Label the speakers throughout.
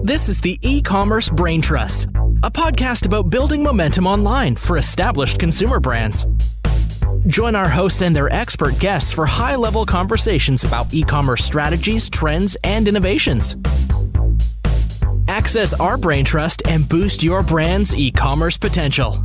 Speaker 1: This is the Ecommerce Braintrust, a podcast about building momentum online for established consumer brands. Join our hosts and their expert guests for high-level conversations about e-commerce strategies, trends, and innovations. Access our Braintrust and boost your brand's e-commerce potential.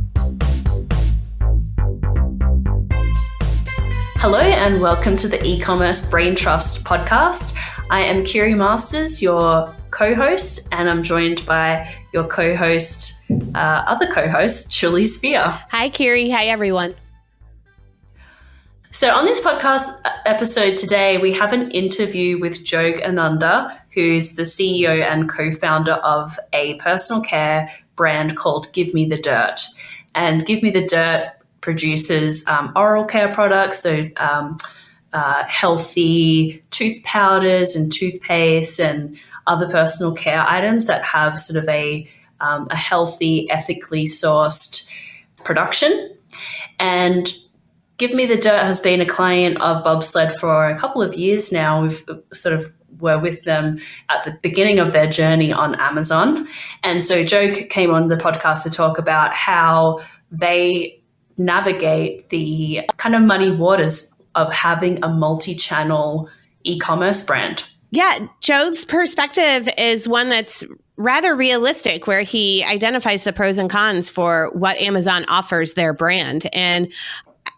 Speaker 2: Hello and welcome to the Ecommerce Braintrust podcast. I am Kiri Masters, your co-host, and I'm joined by your co-host, other co-host, Julie Spear.
Speaker 3: Hi, Kiri. Hi, everyone.
Speaker 2: So on this podcast episode today, we have an interview with Johg Ananda, who's the CEO and co-founder of a personal care brand called Give Me the Dirt. And Give Me the Dirt produces oral care products, so healthy tooth powders and toothpaste and other personal care items that have sort of a healthy, ethically sourced production. And Give Me the Dirt has been a client of Bobsled for a couple of years now. We've sort of were with them at the beginning of their journey on Amazon. And so Johg came on the podcast to talk about how they navigate the kind of muddy waters of having a multi-channel e-commerce brand.
Speaker 3: Yeah, Joe's perspective is one that's rather realistic, where he identifies the pros and cons for what Amazon offers their brand. And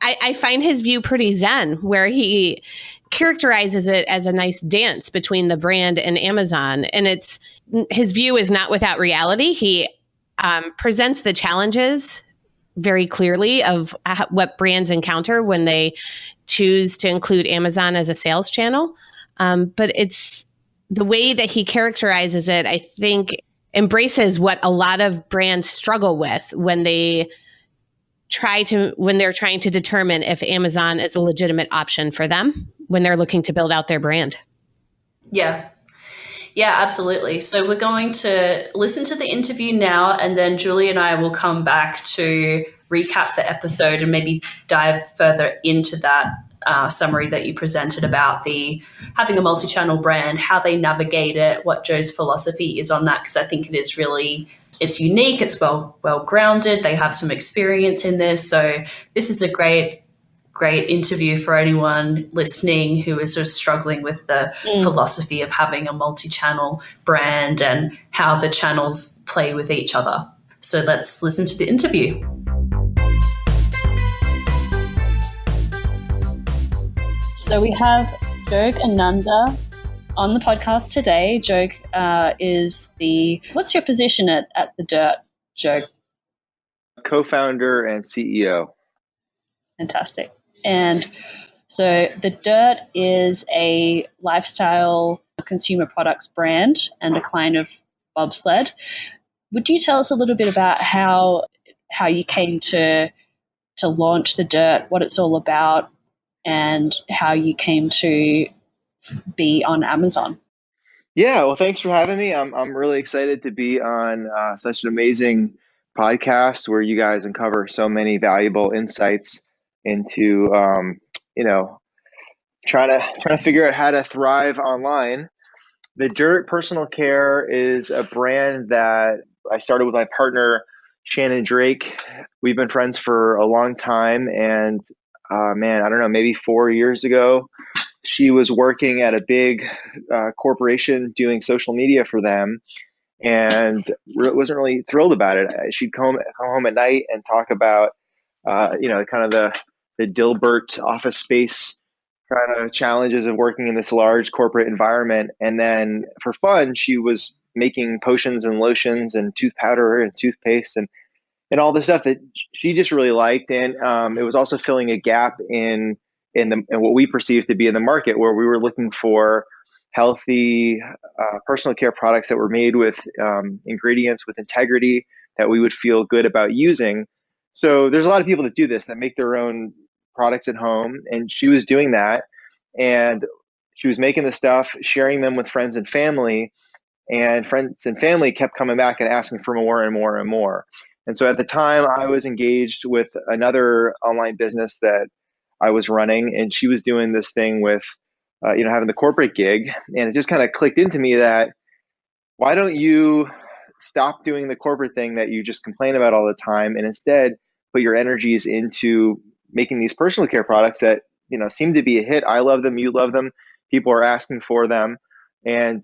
Speaker 3: I find his view pretty zen, where he characterizes it as a nice dance between the brand and Amazon. And his view is not without reality. He presents the challenges very clearly of what brands encounter when they choose to include Amazon as a sales channel. But it's the way that he characterizes it, I think, embraces what a lot of brands struggle with when they're trying to determine if Amazon is a legitimate option for them when they're looking to build out their brand.
Speaker 2: Yeah, absolutely. So we're going to listen to the interview now, and then Julie and I will come back to recap the episode and maybe dive further into that summary that you presented about having a multi-channel brand, how they navigate it, what Joe's philosophy is on that, because I think it's unique, it's well grounded, they have some experience in this. So this is a great interview for anyone listening who is sort of struggling with the philosophy of having a multi-channel brand and how the channels play with each other. So let's listen to the interview. So we have Johg Ananda on the podcast today. Johg what's your position at The Dirt, Johg?
Speaker 4: Co-founder and CEO.
Speaker 2: Fantastic. And so The Dirt is a lifestyle consumer products brand and a client of Bobsled. Would you tell us a little bit about how you came to launch The Dirt, what it's all about, and how you came to be on Amazon?
Speaker 4: Yeah, well, thanks for having me. I'm really excited to be on such an amazing podcast where you guys uncover so many valuable insights into trying to figure out how to thrive online. The Dirt Personal Care is a brand that I started with my partner Shannon Drake. We've been friends for a long time, and I don't know, maybe 4 years ago, she was working at a big corporation doing social media for them, and wasn't really thrilled about it. She'd come home at night and talk about, kind of the Dilbert office space kind of challenges of working in this large corporate environment. And then for fun, she was making potions and lotions and tooth powder and toothpaste and all the stuff that she just really liked. And it was also filling a gap in what we perceived to be in the market, where we were looking for healthy personal care products that were made with ingredients with integrity that we would feel good about using. So there's a lot of people that do this, that make their own products at home. And she was doing that. And she was making the stuff, sharing them with friends and family. And friends and family kept coming back and asking for more and more and more. And so at the time, I was engaged with another online business that I was running, and she was doing this thing with, having the corporate gig. And it just kind of clicked into me that why don't you stop doing the corporate thing that you just complain about all the time and instead put your energies into making these personal care products that, seem to be a hit. I love them. You love them. People are asking for them. And,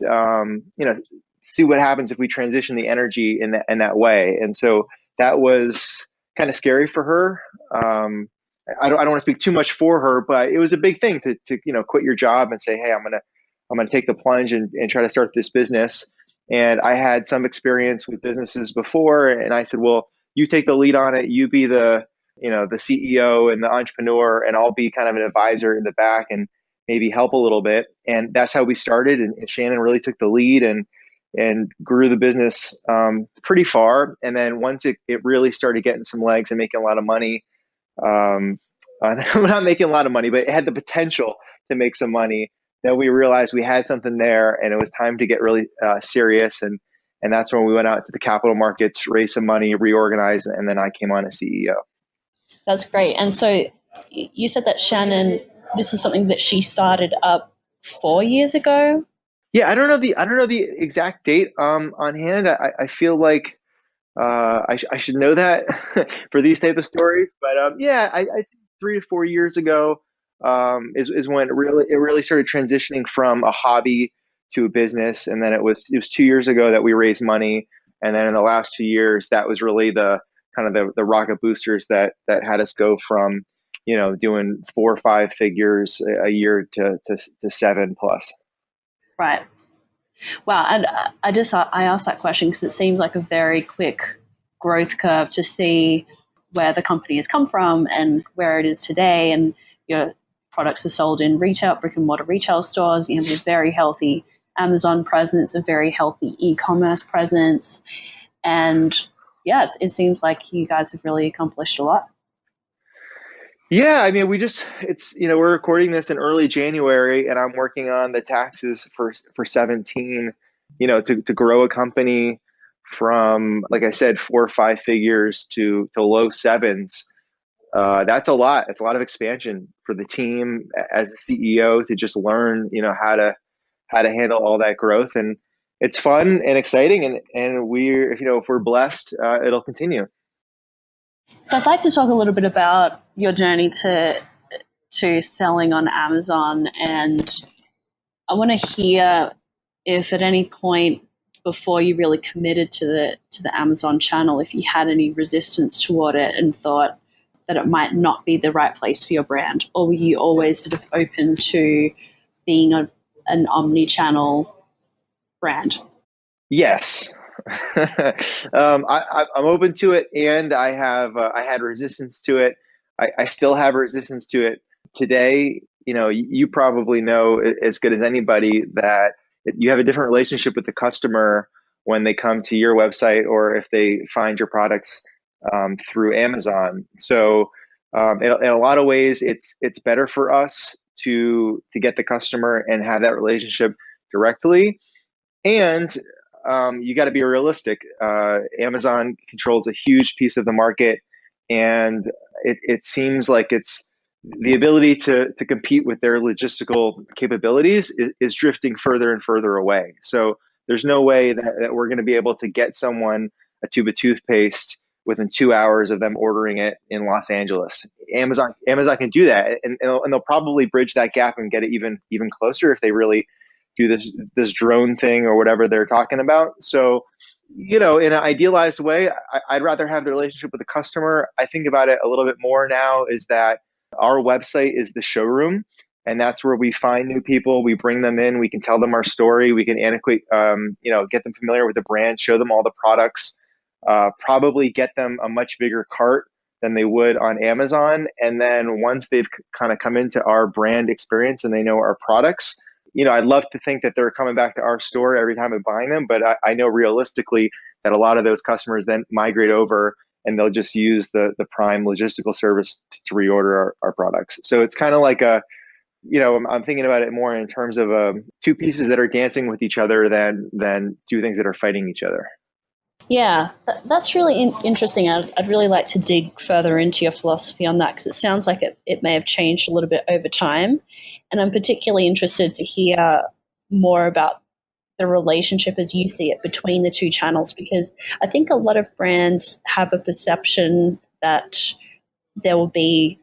Speaker 4: see what happens if we transition the energy in that way. And so that was kind of scary for her. I don't want to speak too much for her, but it was a big thing to quit your job and say, hey, I'm gonna take the plunge and try to start this business. And I had some experience with businesses before, and I said, well, you take the lead on it. You be the CEO and the entrepreneur, and I'll be kind of an advisor in the back and maybe help a little bit. And that's how we started. And Shannon really took the lead and grew the business pretty far. And then once it really started getting some legs and making a lot of money, I'm not making a lot of money, but it had the potential to make some money. Then we realized we had something there, and it was time to get really serious. And that's when we went out to the capital markets, raised some money, reorganized, and then I came on as CEO.
Speaker 2: That's great. And so you said that Shannon, this was something that she started up 4 years ago.
Speaker 4: Yeah, I don't know the exact date on hand. I feel like I should know that for these type of stories, but I'd say 3 to 4 years ago is when it really started transitioning from a hobby to a business, and then it was 2 years ago that we raised money, and then in the last 2 years that was really the kind of the rocket boosters that had us go from doing 4 or 5 figures a year to 7 plus.
Speaker 2: Right. Wow. And I asked that question because it seems like a very quick growth curve to see where the company has come from and where it is today. And your products are sold in retail, brick and mortar retail stores. You have a very healthy Amazon presence, a very healthy e-commerce presence. And yeah, it seems like you guys have really accomplished a lot.
Speaker 4: Yeah, I mean, we're recording this in early January, and I'm working on the taxes for 17. To grow a company from, like I said, 4 or 5 figures to low sevens. That's a lot. It's a lot of expansion for the team as a CEO to just learn, how to handle all that growth, and it's fun and exciting, and we're, if we're blessed, it'll continue.
Speaker 2: So I'd like to talk a little bit about your journey to selling on Amazon, and I want to hear if at any point before you really committed to the Amazon channel, if you had any resistance toward it and thought that it might not be the right place for your brand, or were you always sort of open to being an omni-channel brand?
Speaker 4: Yes. I'm open to it, and I had resistance to it. I still have resistance to it today. You probably know as good as anybody that you have a different relationship with the customer when they come to your website or if they find your products through Amazon. So in a lot of ways, it's better for us to get the customer and have that relationship directly. And you got to be realistic. Amazon controls a huge piece of the market, and it seems like it's the ability to compete with their logistical capabilities is drifting further and further away. So there's no way that we're going to be able to get someone a tube of toothpaste within 2 hours of them ordering it in Los Angeles. Amazon can do that, and they'll probably bridge that gap and get it even closer if they really do this drone thing or whatever they're talking about. So, in an idealized way, I'd rather have the relationship with the customer. I think about it a little bit more now is that our website is the showroom, and that's where we find new people. We bring them in. We can tell them our story. We can antiquate, get them familiar with the brand, show them all the products, probably get them a much bigger cart than they would on Amazon. And then once they've kind of come into our brand experience and they know our products, I'd love to think that they're coming back to our store every time we're buying them, but I know realistically that a lot of those customers then migrate over and they'll just use the Prime logistical service to reorder our products. So it's kind of like I'm thinking about it more in terms of two pieces that are dancing with each other than two things that are fighting each other.
Speaker 2: Yeah, that's really interesting. I'd really like to dig further into your philosophy on that because it sounds like it may have changed a little bit over time. And I'm particularly interested to hear more about the relationship as you see it between the two channels, because I think a lot of brands have a perception that there will be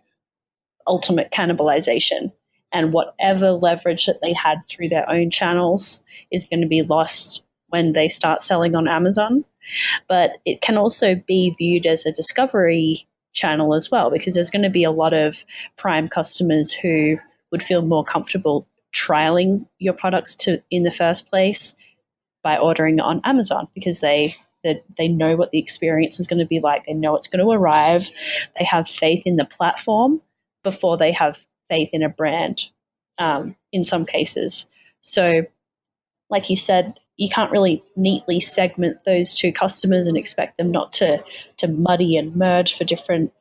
Speaker 2: ultimate cannibalization, and whatever leverage that they had through their own channels is going to be lost when they start selling on Amazon. But it can also be viewed as a discovery channel as well, because there's going to be a lot of prime customers who would feel more comfortable trialing your products in the first place by ordering on Amazon, because they know what the experience is going to be like. They know it's going to arrive. They have faith in the platform before they have faith in a brand, in some cases. So, like you said, you can't really neatly segment those two customers and expect them not to muddy and merge for different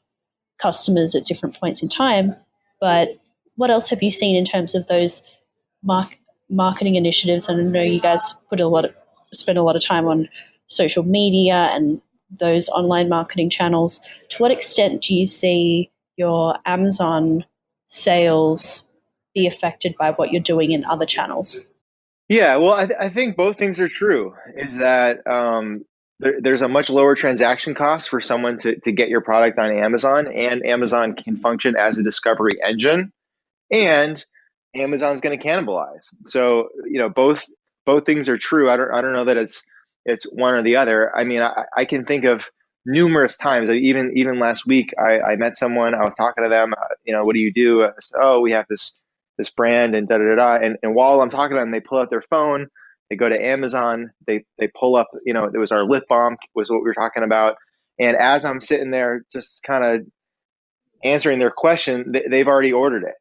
Speaker 2: customers at different points in time. But what else have you seen in terms of those marketing initiatives? And I know you guys spend a lot of time on social media and those online marketing channels. To what extent do you see your Amazon sales be affected by what you're doing in other channels?
Speaker 4: Yeah, well, I think both things are true. Is that there's a much lower transaction cost for someone to get your product on Amazon, and Amazon can function as a discovery engine, and Amazon's going to cannibalize. So both things are true. I don't know that it's one or the other. I mean, I can think of numerous times. Even last week, I met someone. I was talking to them. What do you do? I said, oh, we have this brand and da da da. And while I'm talking to them, they pull out their phone. They go to Amazon. They pull up. It was our lip balm was what we were talking about. And as I'm sitting there, just kind of answering their question, they've already ordered it.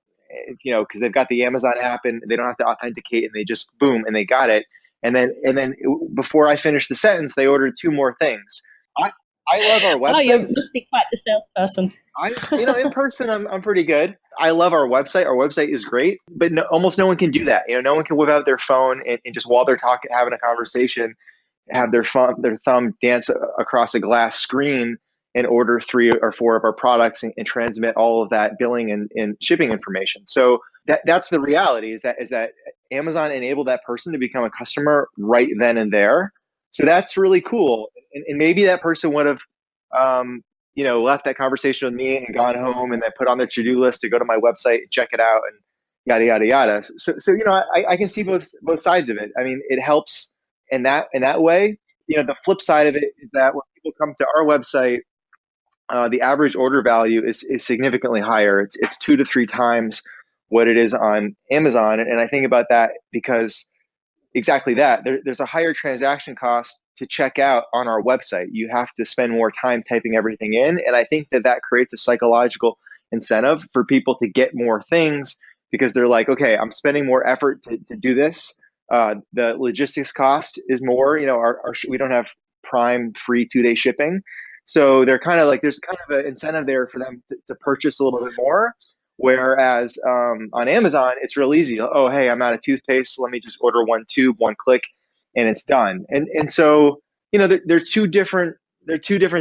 Speaker 4: Because they've got the Amazon app and they don't have to authenticate, and they just boom and they got it. And then before I finished the sentence, they ordered two more things. I love our website.
Speaker 2: Oh, you must be quite the salesperson.
Speaker 4: In person, I'm pretty good. I love our website. Our website is great, but almost no one can do that. No one can whip out their phone and just while they're talking, having a conversation, have their thumb dance across a glass screen and order 3 or 4 of our products and transmit all of that billing and shipping information. So that's the reality is that Amazon enabled that person to become a customer right then and there. So that's really cool. And maybe that person would have, left that conversation with me and gone home and then put on their to-do list to go to my website and check it out and yada, yada, yada. So I can see both sides of it. I mean, it helps in that way. The flip side of it is that when people come to our website, the average order value is significantly higher. It's 2 to 3 times what it is on Amazon. And I think about that because exactly that. There's a higher transaction cost to check out on our website. You have to spend more time typing everything in. And I think that creates a psychological incentive for people to get more things because they're like, okay, I'm spending more effort to do this. The logistics cost is more, we don't have Prime free 2-day shipping. So they're kind of like, there's kind of an incentive there for them to purchase a little bit more. Whereas on Amazon, it's real easy. Oh, hey, I'm out of toothpaste. Let me just order 1 tube, 1 click, and it's done. And so they're two different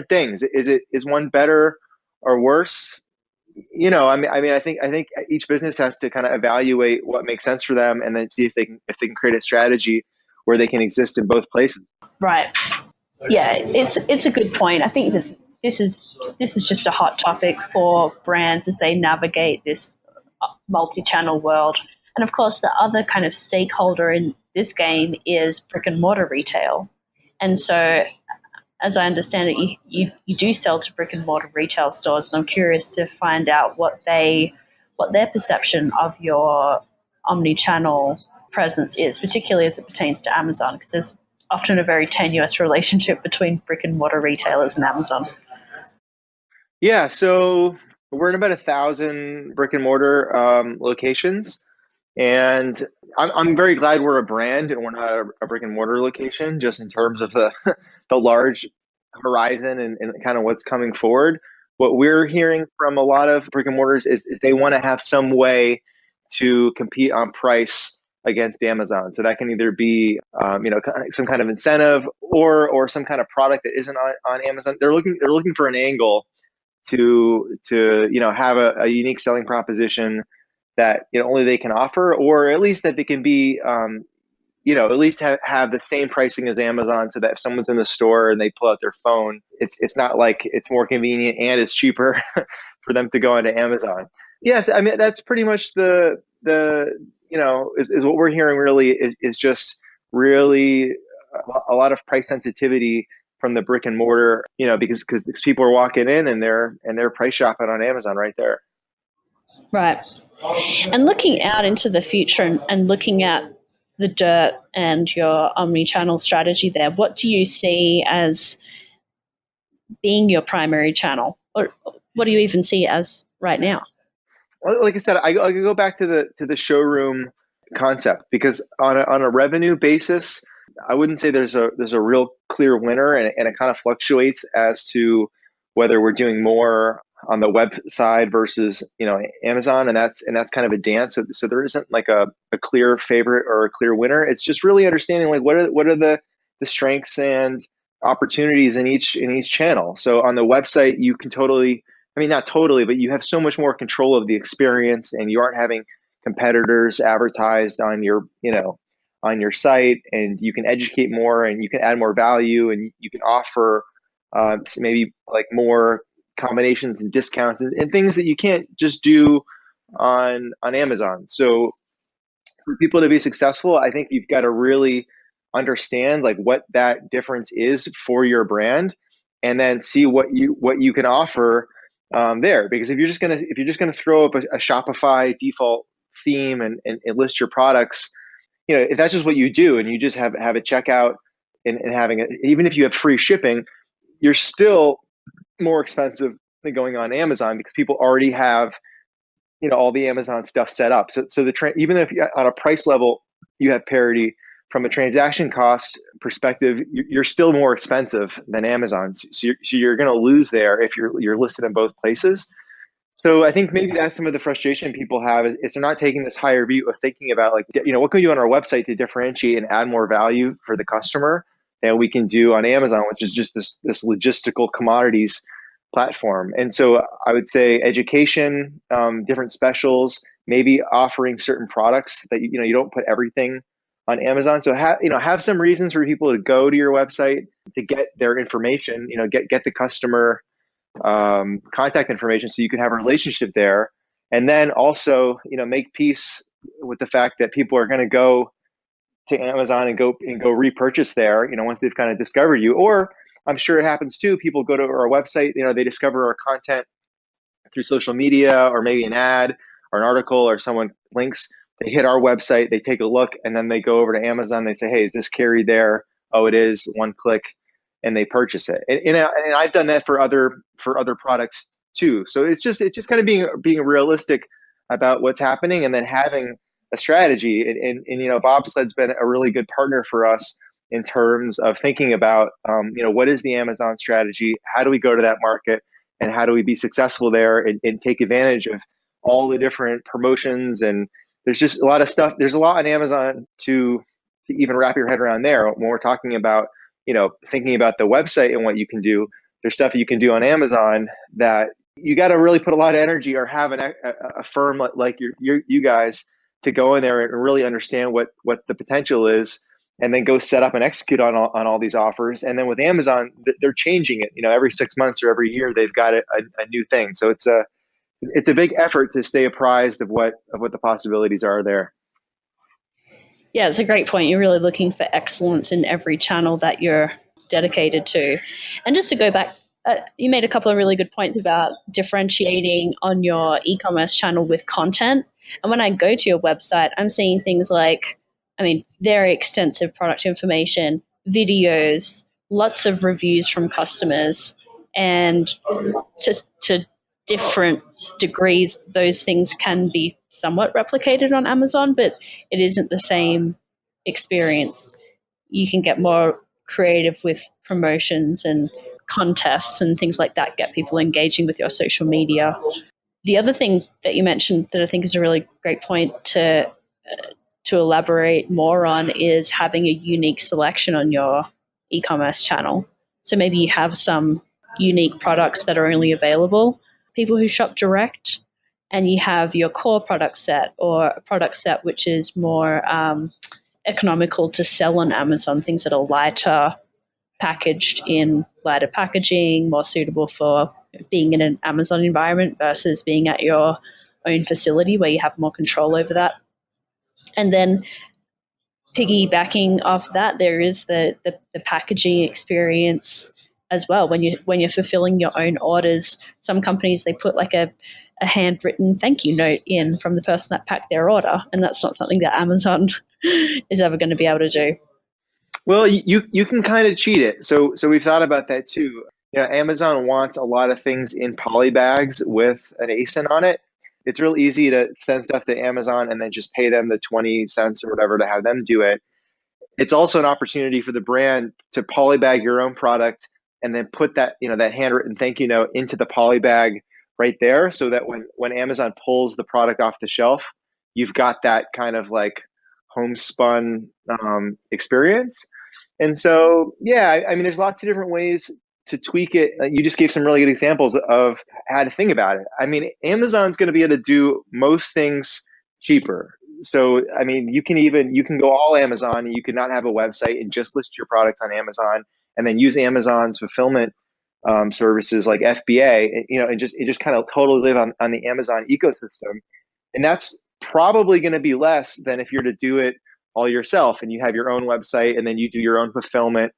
Speaker 4: things. Is one better or worse? I think each business has to kind of evaluate what makes sense for them, and then see if they can create a strategy where they can exist in both places.
Speaker 2: Right. Yeah, it's a good point. I think that this is just a hot topic for brands as they navigate this multi-channel world. And of course, the other kind of stakeholder in this game is brick and mortar retail. And so, as I understand it, you do sell to brick and mortar retail stores, and I'm curious to find out what their perception of your omni-channel presence is, particularly as it pertains to Amazon, because there's often a very tenuous relationship between brick and mortar retailers and Amazon.
Speaker 4: Yeah, so we're in about 1,000 brick and mortar locations, and I'm very glad we're a brand and we're not a brick and mortar location, just in terms of the large horizon and kind of what's coming forward. What we're hearing from a lot of brick and mortars is they want to have some way to compete on price against Amazon. So that can either be some kind of incentive or some kind of product that isn't on Amazon. They're looking for an angle to have a unique selling proposition that only they can offer, or at least that they can be at least have the same pricing as Amazon, so that if someone's in the store and they pull out their phone, it's not like it's more convenient and it's cheaper for them to go onto Amazon. Yes, I mean that's pretty much the is what we're hearing really is just really a lot of price sensitivity from the brick and mortar, because people are walking in and they're price shopping on Amazon right there.
Speaker 2: Right. And looking out into the future and looking at the dirt and your omni-channel strategy there, what do you see as being your primary channel? Or what do you even see as right now?
Speaker 4: Well, like I said, I go back to the showroom concept, because on a revenue basis, I wouldn't say there's a real clear winner, and it kind of fluctuates as to whether we're doing more on the web side versus Amazon, and that's kind of a dance. So there isn't like a clear favorite or a clear winner. It's just really understanding like what are the strengths and opportunities in each channel. So on the website, you can totally, I mean not totally, but you have so much more control of the experience, and you aren't having competitors advertised on your on your site, and you can educate more, and you can add more value, and you can offer maybe like more combinations and discounts and things that you can't just do on Amazon. So for people to be successful, I think you've got to really understand like what that difference is for your brand, and then see what you can offer there. Because if you're just gonna throw up a Shopify default theme and list your products, if that's just what you do, and you just have a checkout and having it, even if you have free shipping, you're still more expensive than going on Amazon, because people already have all the Amazon stuff set up. So even if on a price level you have parity, from a transaction cost perspective, you're still more expensive than Amazon. So you're going to lose there if you're listed in both places. So I think maybe that's some of the frustration people have is they're not taking this higher view of thinking about like, what can we do on our website to differentiate and add more value for the customer than we can do on Amazon, which is just this logistical commodities platform. And so I would say education, different specials, maybe offering certain products that you don't put everything on Amazon. So have some reasons for people to go to your website to get their information, get the customer contact information, so you can have a relationship there. And then also, make peace with the fact that people are going to go to Amazon and go repurchase there, once they've kind of discovered you. Or I'm sure it happens too. People go to our website, they discover our content through social media, or maybe an ad or an article, or someone links. They hit our website, they take a look, and then they go over to Amazon. They say, "Hey, is this carried there?" Oh, it is. One click, and they purchase it. And I've done that for other products too. So it's just kind of being realistic about what's happening, and then having a strategy. And Bobsled's been a really good partner for us in terms of thinking about what is the Amazon strategy? How do we go to that market, and how do we be successful there and take advantage of all the different promotions? And there's just a lot of stuff. There's a lot on Amazon to even wrap your head around there. When we're talking about thinking about the website and what you can do, there's stuff you can do on Amazon that you got to really put a lot of energy, or have a firm like you guys to go in there and really understand what the potential is, and then go set up and execute on all these offers. And then with Amazon, they're changing it. Every 6 months or every year, they've got a new thing. So it's a big effort to stay apprised of what the possibilities are there.
Speaker 2: Yeah, it's a great point. You're really looking for excellence in every channel that you're dedicated to. And just to go back, you made a couple of really good points about differentiating on your e-commerce channel with content. And when I go to your website, I'm seeing things like, very extensive product information, videos, lots of reviews from customers, and to different degrees, those things can be somewhat replicated on Amazon, but it isn't the same experience. You can get more creative with promotions and contests and things like that, get people engaging with your social media. The other thing that you mentioned that I think is a really great point to elaborate more on is having a unique selection on your e-commerce channel. So maybe you have some unique products that are only available people who shop direct, and you have your core product set, or a product set which is more economical to sell on Amazon, things that are lighter, packaged in lighter packaging, more suitable for being in an Amazon environment versus being at your own facility where you have more control over that. And then piggybacking off that, there is the packaging experience as well. When you're fulfilling your own orders, some companies, they put like a handwritten thank you note in from the person that packed their order, and that's not something that Amazon is ever going to be able to do.
Speaker 4: Well, you can kind of cheat it. So we've thought about that too. Amazon wants a lot of things in poly bags with an ASIN on it. It's real easy to send stuff to Amazon and then just pay them the 20 cents or whatever to have them do it. It's also an opportunity for the brand to polybag your own product and then put that, that handwritten thank you note into the polybag right there, so that when Amazon pulls the product off the shelf, you've got that kind of like homespun experience. And so, yeah, I mean, there's lots of different ways to tweak it. You just gave some really good examples of how to think about it. I mean, Amazon's going to be able to do most things cheaper. So, I mean, you can go all Amazon, and you can not have a website and just list your products on Amazon, and then use Amazon's fulfillment services like FBA, and just kind of totally live on the Amazon ecosystem. And that's probably going to be less than if you're to do it all yourself and you have your own website and then you do your own fulfillment.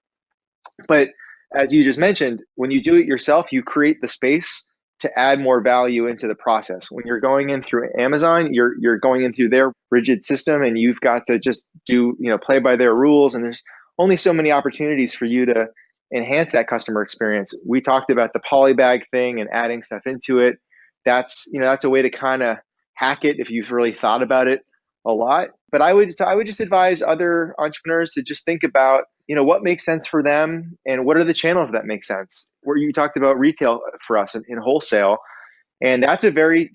Speaker 4: But as you just mentioned, when you do it yourself, you create the space to add more value into the process. When you're going in through Amazon, you're going in through their rigid system, and you've got to just do, play by their rules. And there's only so many opportunities for you to enhance that customer experience. We talked about the polybag thing and adding stuff into it. That's a way to kind of hack it if you've really thought about it a lot. But I would just advise other entrepreneurs to just think about, what makes sense for them and what are the channels that make sense. Where you talked about retail for us in wholesale, and that's a very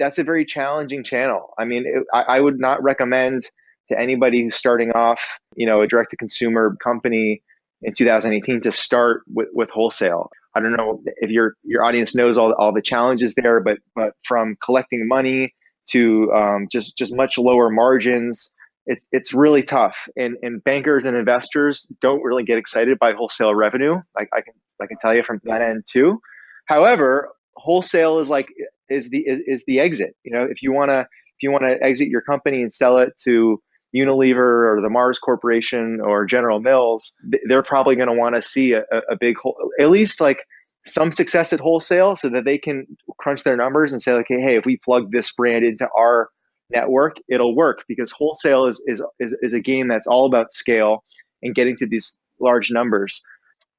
Speaker 4: challenging channel. I mean, I would not recommend to anybody who's starting off, a direct to consumer company in 2018 to start with wholesale. I don't know if your audience knows all the challenges there, but from collecting money to just much lower margins, it's really tough. And bankers and investors don't really get excited by wholesale revenue. I can tell you from that end too. However, wholesale is the exit. If you want to exit your company and sell it to Unilever or the Mars Corporation or General Mills, they're probably going to want to see a big, at least like some success at wholesale, so that they can crunch their numbers and say, like, hey, if we plug this brand into our network, it'll work, because wholesale is a game that's all about scale and getting to these large numbers.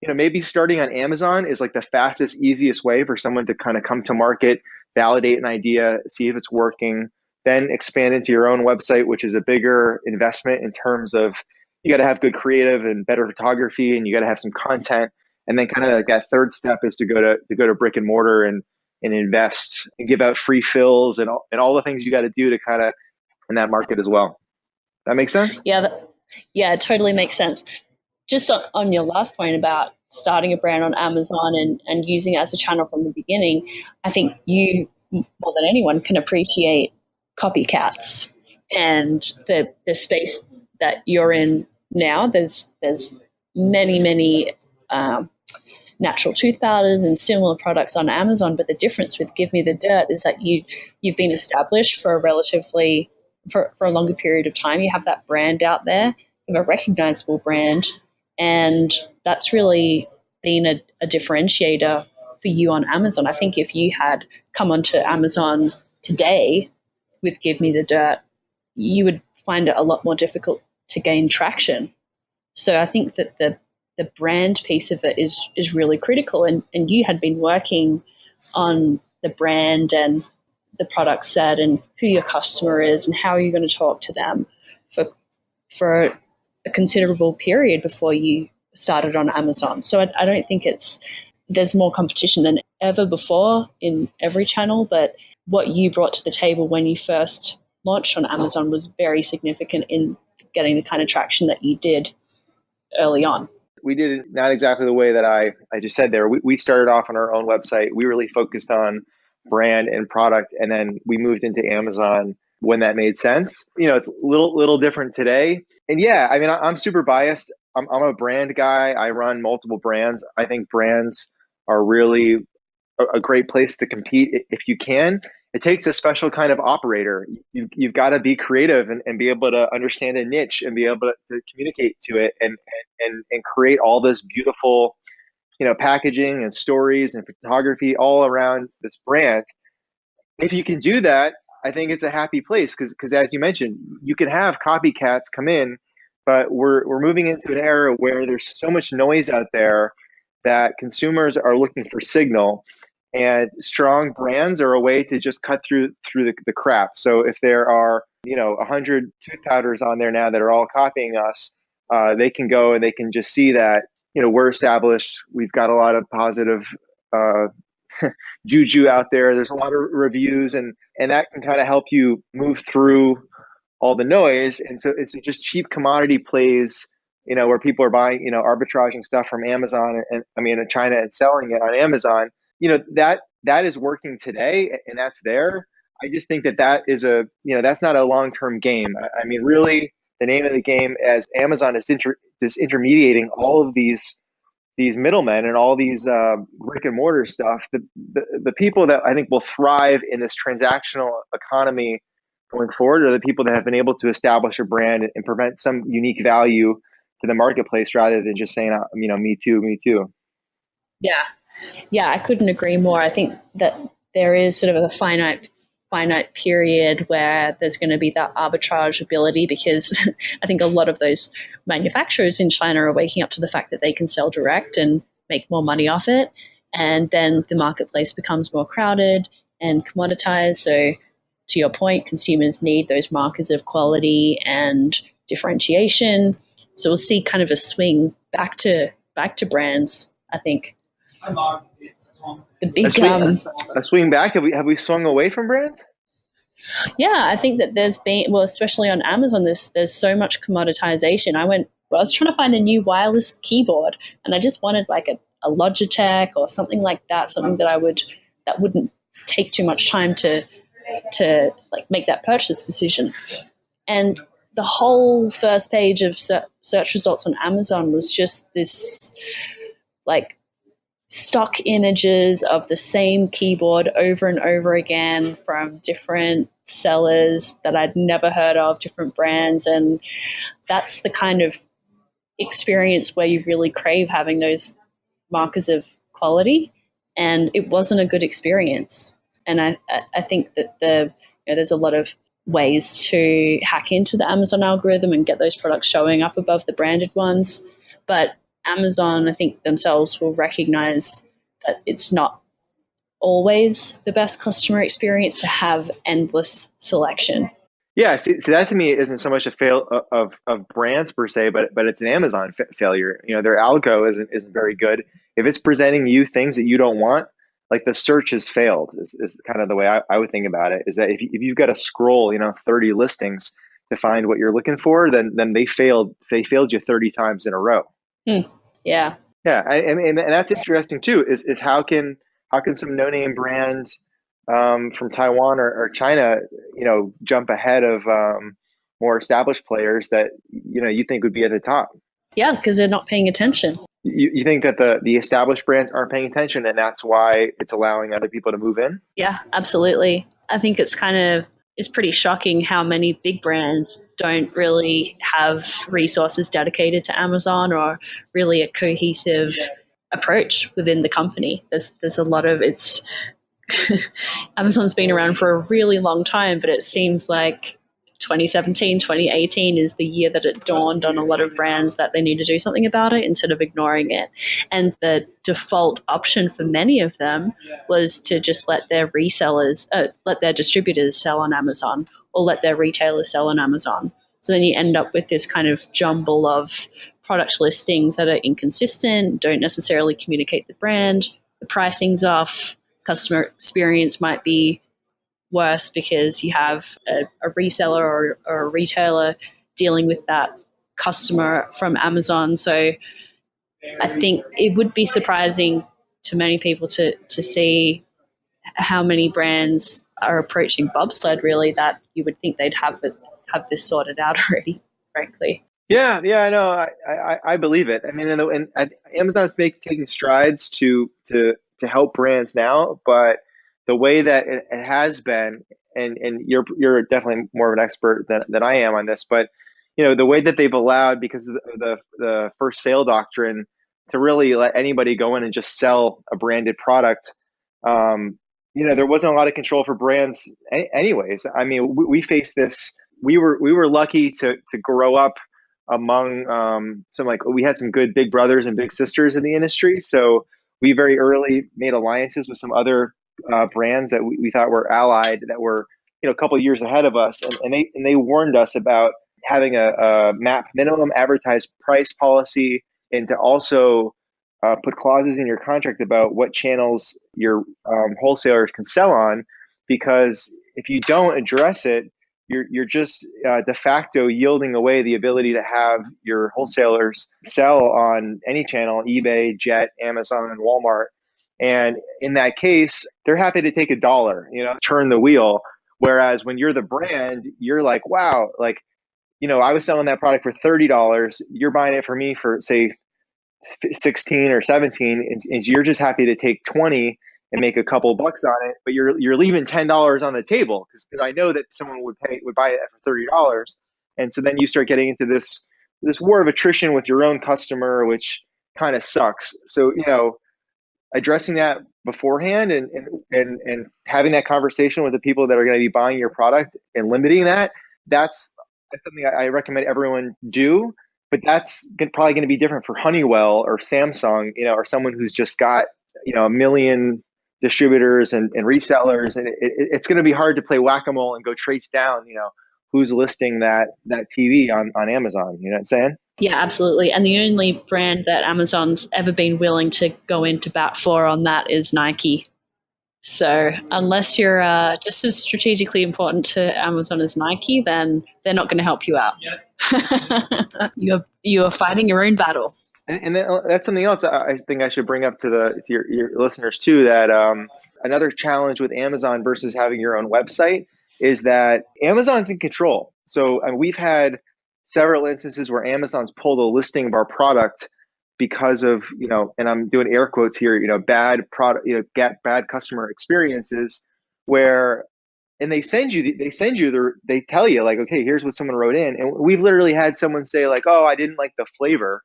Speaker 4: Maybe starting on Amazon is like the fastest, easiest way for someone to kind of come to market, validate an idea, see if it's working, then expand into your own website, which is a bigger investment in terms of you got to have good creative and better photography, and you got to have some content. And then kind of like that third step is to go to brick and mortar and invest and give out free fills and all the things you got to do to kind of in that market as well. That makes sense?
Speaker 2: Yeah, it totally makes sense. Just on your last point about starting a brand on Amazon and using it as a channel from the beginning, I think you, more than anyone, can appreciate copycats and the space that you're in now. There's many natural tooth powders and similar products on Amazon, but the difference with Give Me the Dirt is that you've been established for a longer period of time. You have that brand out there, you have a recognizable brand, and that's really been a differentiator for you on Amazon. I think if you had come onto Amazon today with Give Me the Dirt, you would find it a lot more difficult to gain traction. So I think that the brand piece of it is really critical. And you had been working on the brand and the product set and who your customer is and how you're going to talk to them for a considerable period before you started on Amazon. So I don't think there's more competition than ever before in every channel, but what you brought to the table when you first launched on Amazon was very significant in getting the kind of traction that you did early on.
Speaker 4: We did it not exactly the way that I just said there. We started off on our own website. We really focused on brand and product, and then we moved into Amazon when that made sense. It's a little different today. And yeah, I mean, I'm super biased. I'm a brand guy. I run multiple brands. I think brands are really a great place to compete if you can. It takes a special kind of operator. You've got to be creative and be able to understand a niche and be able to communicate to it and create all this beautiful, packaging and stories and photography all around this brand. If you can do that, I think it's a happy place because as you mentioned, you can have copycats come in, but we're moving into an era where there's so much noise out there that consumers are looking for signal, and strong brands are a way to just cut through the crap. So if there are 100 tooth powders on there now that are all copying us, they can go and they can just see that we're established. We've got a lot of positive juju out there. There's a lot of reviews, and that can kind of help you move through all the noise. And so it's just cheap commodity plays, where people are buying, arbitraging stuff from Amazon and China and selling it on Amazon. That is working today, and that's there. I just think that is that's not a long-term game. I mean, really, the name of the game, as Amazon is intermediating all of these middlemen and all these brick and mortar stuff, the people that I think will thrive in this transactional economy going forward are the people that have been able to establish a brand and prevent some unique value to the marketplace rather than just saying, me too, me too.
Speaker 2: Yeah, I couldn't agree more. I think that there is sort of a finite period where there's going to be that arbitrage ability, because I think a lot of those manufacturers in China are waking up to the fact that they can sell direct and make more money off it. And then the marketplace becomes more crowded and commoditized. So to your point, consumers need those markers of quality and differentiation. So we'll see kind of a swing back to brands, I think. The big
Speaker 4: a swing back. Have we swung away from brands?
Speaker 2: Yeah, I think that there's been, well, especially on Amazon, there's so much commoditization. I was trying to find a new wireless keyboard, and I just wanted like a Logitech or something like that, something that wouldn't take too much time to like make that purchase decision. And the whole first page of search results on Amazon was just this like stock images of the same keyboard over and over again from different sellers that I'd never heard of, different brands. And that's the kind of experience where you really crave having those markers of quality. And it wasn't a good experience. And I think that there's a lot of ways to hack into the Amazon algorithm and get those products showing up above the branded ones. But Amazon, I think themselves will recognize that it's not always the best customer experience to have endless selection.
Speaker 4: Yeah, see that to me isn't so much a fail of brands per se, but it's an Amazon failure. Their algo isn't very good. If it's presenting you things that you don't want, like the search has failed is kind of the way I would think about it, is that if you've got to scroll 30 listings to find what you're looking for, then they failed you 30 times in a row.
Speaker 2: Yeah.
Speaker 4: I mean, and that's interesting too, is how can some no-name brand from Taiwan or China, jump ahead of more established players that you think would be at the top?
Speaker 2: Yeah, because they're not paying attention.
Speaker 4: You think that the established brands aren't paying attention, and that's why it's allowing other people to move in?
Speaker 2: Yeah, absolutely. I think it's pretty shocking how many big brands don't really have resources dedicated to Amazon or really a cohesive approach within the company. There's a lot of it's Amazon's been around for a really long time, but it seems like 2017, 2018 is the year that it dawned on a lot of brands that they need to do something about it instead of ignoring it. And the default option for many of them was to just let their let their distributors sell on Amazon or let their retailers sell on Amazon. So then you end up with this kind of jumble of product listings that are inconsistent, don't necessarily communicate the brand, the pricing's off, customer experience might be worse because you have a reseller or a retailer dealing with that customer from Amazon. So I think it would be surprising to many people to see how many brands are approaching Bobsled really that you would think they'd have this sorted out already, frankly.
Speaker 4: Yeah, I know. I believe it. I mean, and Amazon's taking strides to help brands now, but the way that it has been, and you're definitely more of an expert than I am on this, but the way that they've allowed, because of the first sale doctrine, to really let anybody go in and just sell a branded product. There wasn't a lot of control for brands anyways. I mean, we faced this. We were lucky to grow up among we had some good big brothers and big sisters in the industry. So we very early made alliances with some other brands that we thought were allied, that were a couple of years ahead of us, and they warned us about having a MAP, minimum advertised price policy, and to also put clauses in your contract about what channels your wholesalers can sell on, because if you don't address it, you're just de facto yielding away the ability to have your wholesalers sell on any channel: eBay, Jet, Amazon, and Walmart. And in that case, they're happy to take $1, turn the wheel. Whereas when you're the brand, you're like, wow, like, I was selling that product for $30. You're buying it for me for, say, 16 or 17, and you're just happy to take 20 and make a couple bucks on it, but you're leaving $10 on the table because I know that someone would buy it for $30, and so then you start getting into this war of attrition with your own customer, which kind of sucks. So addressing that beforehand and having that conversation with the people that are going to be buying your product and limiting that's something I recommend everyone do. But that's probably going to be different for Honeywell or Samsung, or someone who's just got a million distributors and resellers, and it's going to be hard to play whack-a-mole and go trace down, who's listing that TV on Amazon. You know what I'm saying?
Speaker 2: Yeah, absolutely. And the only brand that Amazon's ever been willing to go into bat for on that is Nike. So unless you're just as strategically important to Amazon as Nike, then they're not going to help you out. You are fighting your own battle.
Speaker 4: And that's something else I think I should bring up to your listeners too, that another challenge with Amazon versus having your own website is that Amazon's in control. So we've had several instances where Amazon's pulled a listing of our product because of, and I'm doing air quotes here, bad product, get bad customer experiences, where, and they tell you like, okay, here's what someone wrote in. And we've literally had someone say like, oh, I didn't like the flavor.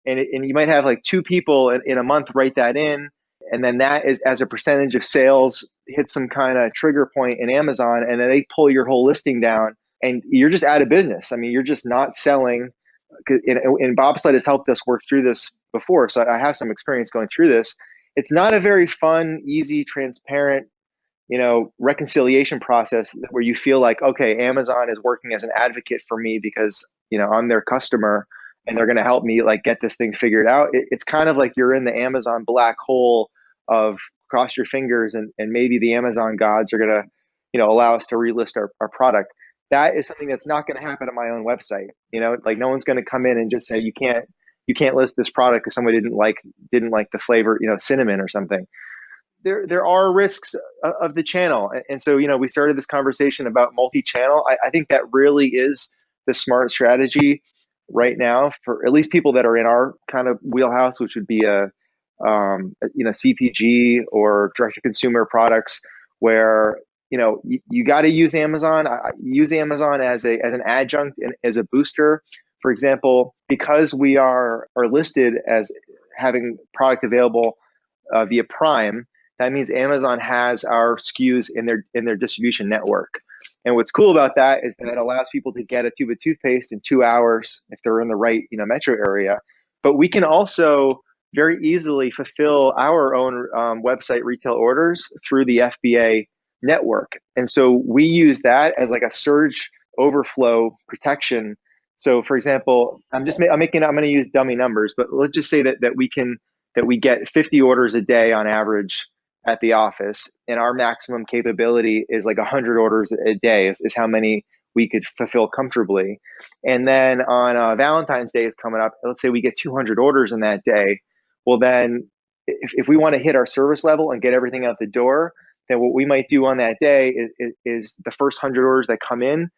Speaker 4: And you might have like 2 people in a month write that in. And then that is, as a percentage of sales, hit some kind of trigger point in Amazon. And then they pull your whole listing down and you're just out of business. I mean, you're just not selling. And Bobsled has helped us work through this before. So I have some experience going through this. It's not a very fun, easy, transparent, reconciliation process where you feel like, okay, Amazon is working as an advocate for me because, I'm their customer and they're going to help me like get this thing figured out. It's kind of like you're in the Amazon black hole of cross your fingers and maybe the Amazon gods are going to, allow us to relist our product. That is something that's not going to happen on my own website. Like no one's going to come in and just say, you can't list this product because somebody didn't like the flavor, cinnamon or something. There are risks of the channel. And so, we started this conversation about multi-channel. I think that really is the smart strategy right now for at least people that are in our kind of wheelhouse, which would be CPG or direct to consumer products, where you got to use Amazon. Use Amazon as an adjunct and as a booster. For example, because we are listed as having product available via Prime, that means Amazon has our SKUs in their distribution network. And what's cool about that is that it allows people to get a tube of toothpaste in 2 hours if they're in the right metro area. But we can also very easily fulfill our own website retail orders through the FBA network. And so we use that as like a surge overflow protection. So for example, I'm going to use dummy numbers, but let's just say that we get 50 orders a day on average at the office, and our maximum capability is like 100 orders a day is how many we could fulfill comfortably. And then on Valentine's Day is coming up. Let's say we get 200 orders in that day. Well, then if we want to hit our service level and get everything out the door, then what we might do on that day is the first 100 orders that come in,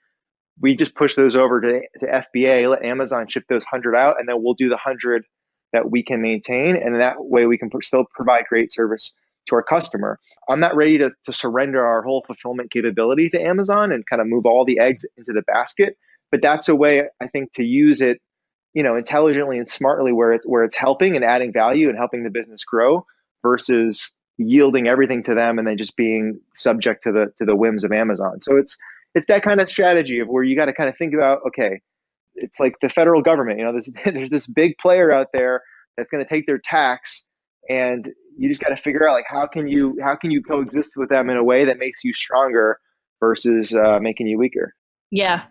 Speaker 4: we just push those over to FBA, let Amazon ship those 100 out, and then we'll do the 100 that we can maintain. And that way we can still provide great service to our customer. I'm not ready to surrender our whole fulfillment capability to Amazon and kind of move all the eggs into the basket. But that's a way, I think, to use it, intelligently and smartly where it's helping and adding value and helping the business grow versus yielding everything to them and then just being subject to the whims of Amazon. So it's that kind of strategy of where you got to kind of think about, okay, it's like the federal government, there's this big player out there that's going to take their tax, and you just got to figure out, like, how can you coexist with them in a way that makes you stronger versus making you weaker.
Speaker 2: Yeah,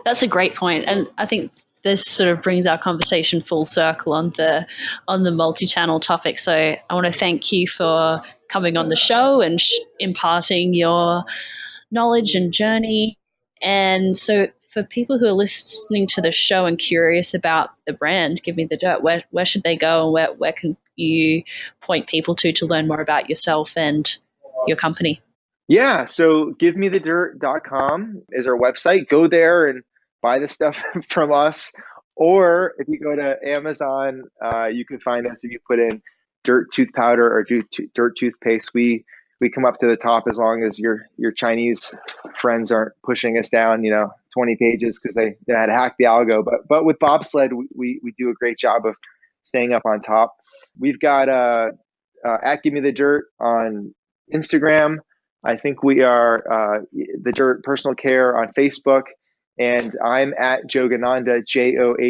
Speaker 2: that's a great point. And I think this sort of brings our conversation full circle on the multi-channel topic. So I want to thank you for coming on the show and imparting your knowledge and journey. And so for people who are listening to the show and curious about the brand, Give Me the Dirt, where should they go, and where can you point people to learn more about yourself and your company?
Speaker 4: Yeah, so givemethedirt.com is our website. Go there and buy the stuff from us. Or if you go to Amazon, you can find us if you put in dirt tooth powder or dirt toothpaste. We come up to the top as long as your Chinese friends aren't pushing us down, 20 pages because they had to hack the algo. But with Bobsled, we do a great job of staying up on top. We've got at Give Me the Dirt on Instagram. I think we are the Dirt Personal Care on Facebook, and I'm at Johg Ananda, JOHGANANDA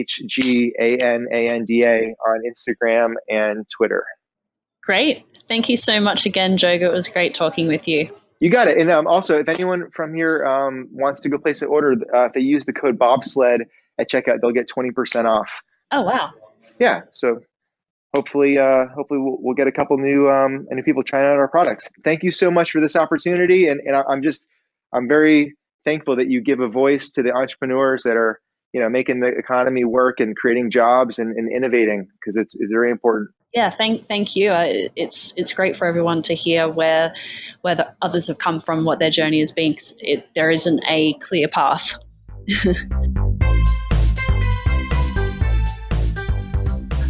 Speaker 4: on Instagram and Twitter.
Speaker 2: Great. Thank you so much again, Johg. It was great talking with you.
Speaker 4: You got it. And also, if anyone from here wants to go place an order, if they use the code Bobsled at checkout, they'll get 20% off.
Speaker 2: Oh, wow.
Speaker 4: Yeah. So hopefully we'll get a couple new people trying out our products. Thank you so much for this opportunity. And I'm very thankful that you give a voice to the entrepreneurs that are, making the economy work and creating jobs and innovating, because it's very important.
Speaker 2: Yeah, thank you. It's great for everyone to hear where the others have come from, what their journey has been. There isn't a clear path.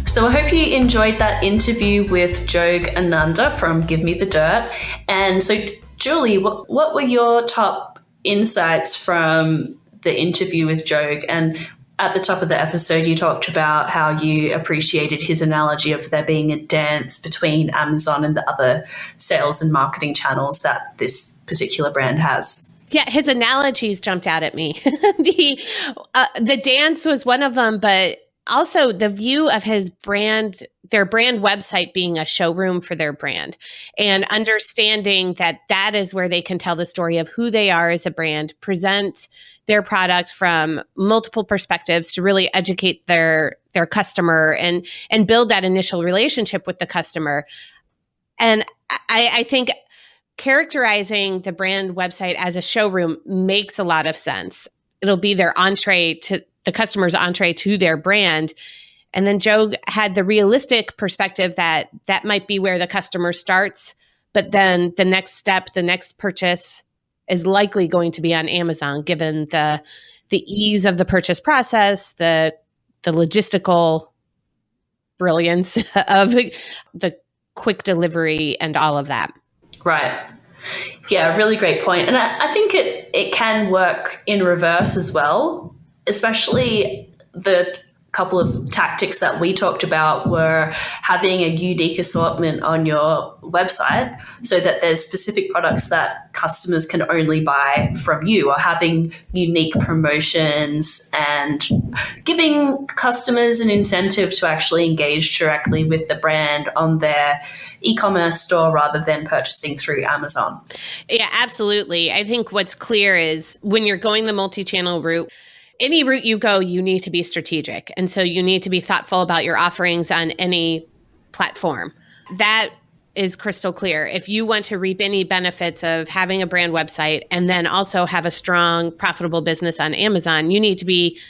Speaker 2: So I hope you enjoyed that interview with Johg Ananda from Give Me the Dirt. And so, Julie, what were your top insights from the interview with Johg? And at the top of the episode, you talked about how you appreciated his analogy of there being a dance between Amazon and the other sales and marketing channels that this particular brand has.
Speaker 3: Yeah, his analogies jumped out at me. The dance was one of them, but also the view of his brand, their brand website being a showroom for their brand, and understanding that is where they can tell the story of who they are as a brand, present their product from multiple perspectives to really educate their customer and build that initial relationship with the customer. And I think characterizing the brand website as a showroom makes a lot of sense. It'll be their entree to the customer's entree to their brand. And then Johg had the realistic perspective that might be where the customer starts, but then the next step, the next purchase is likely going to be on Amazon, given the ease of the purchase process, the logistical brilliance of the quick delivery and all of that.
Speaker 2: Right. Yeah, really great point. And I think it can work in reverse as well. Especially the couple of tactics that we talked about were having a unique assortment on your website so that there's specific products that customers can only buy from you, or having unique promotions and giving customers an incentive to actually engage directly with the brand on their e-commerce store rather than purchasing through Amazon.
Speaker 3: Yeah, absolutely. I think what's clear is when you're going the multi-channel route, any route you go, you need to be strategic. And so you need to be thoughtful about your offerings on any platform. That is crystal clear. If you want to reap any benefits of having a brand website and then also have a strong, profitable business on Amazon, you need to be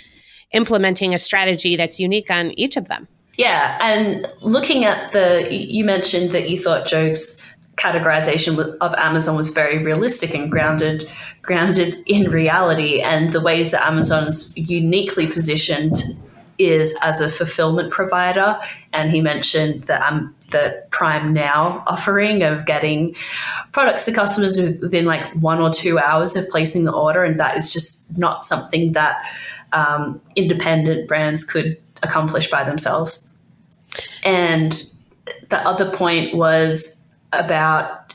Speaker 3: implementing a strategy that's unique on each of them.
Speaker 2: Yeah. And looking at you mentioned that you thought Johg's categorization of Amazon was very realistic and grounded in reality, and the ways that Amazon's uniquely positioned is as a fulfillment provider. And he mentioned the Prime Now offering of getting products to customers within like 1 or 2 hours of placing the order, and that is just not something that independent brands could accomplish by themselves. And the other point was about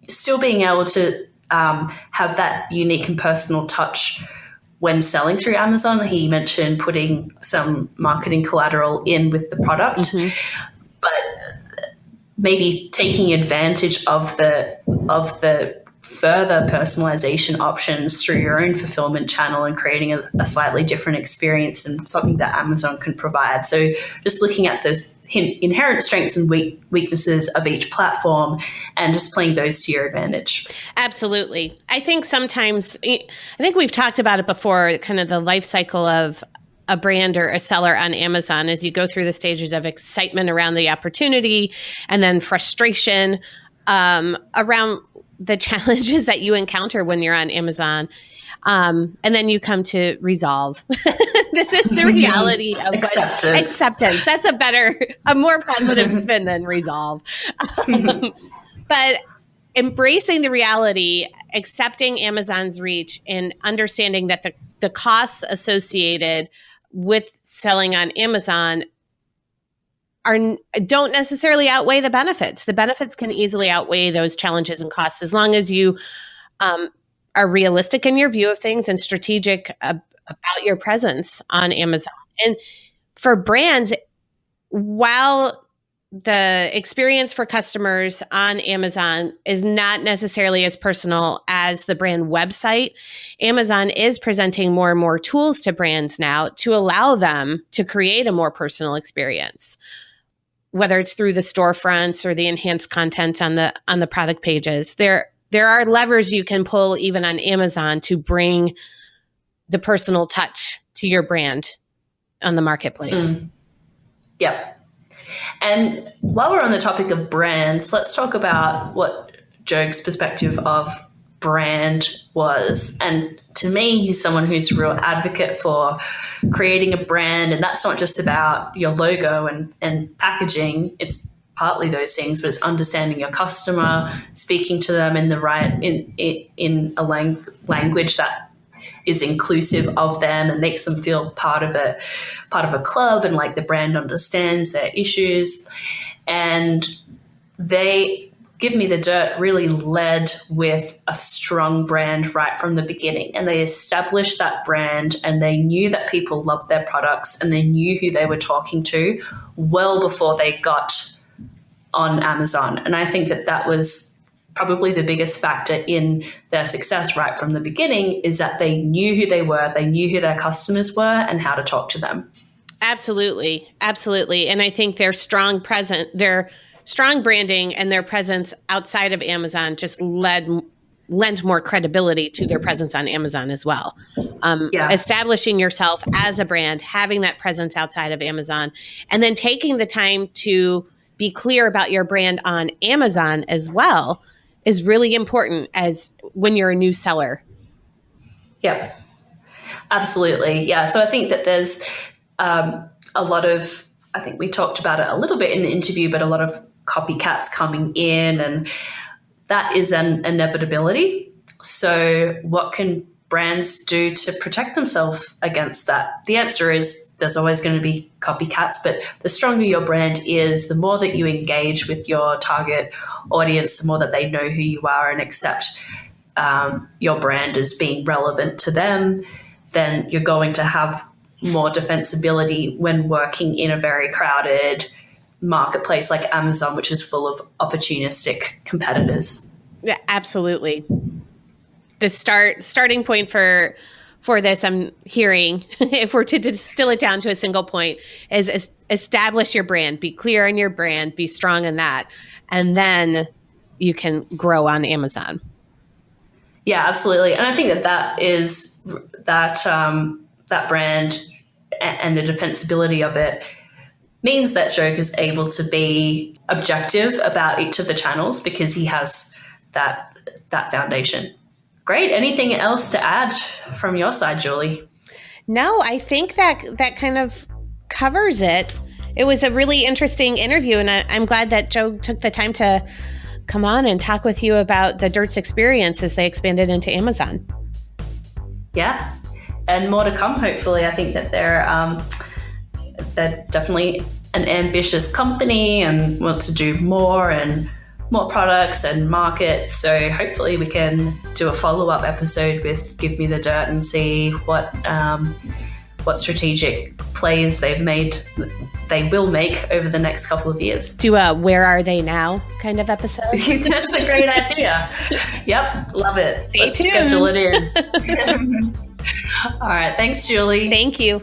Speaker 2: still being able to have that unique and personal touch when selling through Amazon. He mentioned putting some marketing collateral in with the product, but maybe taking advantage of the further personalization options through your own fulfillment channel and creating a slightly different experience and something that Amazon can provide. So just looking at those inherent strengths and weaknesses of each platform and just playing those to your advantage.
Speaker 3: Absolutely. I think we've talked about it before, kind of the life cycle of a brand or a seller on Amazon as you go through the stages of excitement around the opportunity and then frustration around the challenges that you encounter when you're on Amazon. And then you come to resolve. This is the reality of acceptance. That's a more positive spin than resolve. But embracing the reality, accepting Amazon's reach, and understanding that the costs associated with selling on Amazon don't necessarily outweigh the benefits. The benefits can easily outweigh those challenges and costs as long as you are realistic in your view of things and strategic about your presence on Amazon. And for brands, while the experience for customers on Amazon is not necessarily as personal as the brand website, Amazon is presenting more and more tools to brands now to allow them to create a more personal experience, whether it's through the storefronts or the enhanced content on the product pages. There are levers you can pull even on Amazon to bring the personal touch to your brand on the marketplace.
Speaker 2: Yep. And while we're on the topic of brands, let's talk about what Johg's perspective of brand was. And to me, he's someone who's a real advocate for creating a brand. And that's not just about your logo and packaging. It's partly those things, but it's understanding your customer, speaking to them in the right in a language that is inclusive of them and makes them feel part of a club, and like the brand understands their issues. And they Give Me the Dirt really led with a strong brand right from the beginning, and they established that brand, and they knew that people loved their products, and they knew who they were talking to well before they got on Amazon. And I think that was probably the biggest factor in their success right from the beginning, is that they knew who they were, they knew who their customers were and how to talk to them.
Speaker 3: Absolutely. Absolutely. And I think their strong branding and their presence outside of Amazon just lent more credibility to their presence on Amazon as well. Establishing yourself as a brand, having that presence outside of Amazon, and then taking the time to be clear about your brand on Amazon as well is really important as when you're a new seller.
Speaker 2: Yeah, absolutely. Yeah. So I think that there's a lot of, I think we talked about it a little bit in the interview, but a lot of copycats coming in, and that is an inevitability. So what can brands do to protect themselves against that? The answer is there's always going to be copycats, but the stronger your brand is, the more that you engage with your target audience, the more that they know who you are and accept your brand as being relevant to them, then you're going to have more defensibility when working in a very crowded marketplace like Amazon, which is full of opportunistic competitors.
Speaker 3: Yeah, absolutely. The starting point for this, I'm hearing, if we're to distill it down to a single point, is establish your brand, be clear on your brand, be strong in that, and then you can grow on Amazon.
Speaker 2: Yeah, absolutely. And I think that brand and the defensibility of it means that Johg is able to be objective about each of the channels because he has that foundation. Great. Anything else to add from your side, Julie?
Speaker 3: No, I think that kind of covers it. It was a really interesting interview, and I'm glad that Johg took the time to come on and talk with you about the Dirt's experience as they expanded into Amazon.
Speaker 2: Yeah, and more to come, hopefully. I think that they're definitely an ambitious company and want to do more and more products and markets. So hopefully we can do a follow-up episode with Give Me the Dirt and see what strategic plays they will make over the next couple of years.
Speaker 3: Do a Where Are They Now kind of episode.
Speaker 2: That's a great idea. Yep, love it. Let's schedule it in. All right, thanks, Julie.
Speaker 3: Thank you.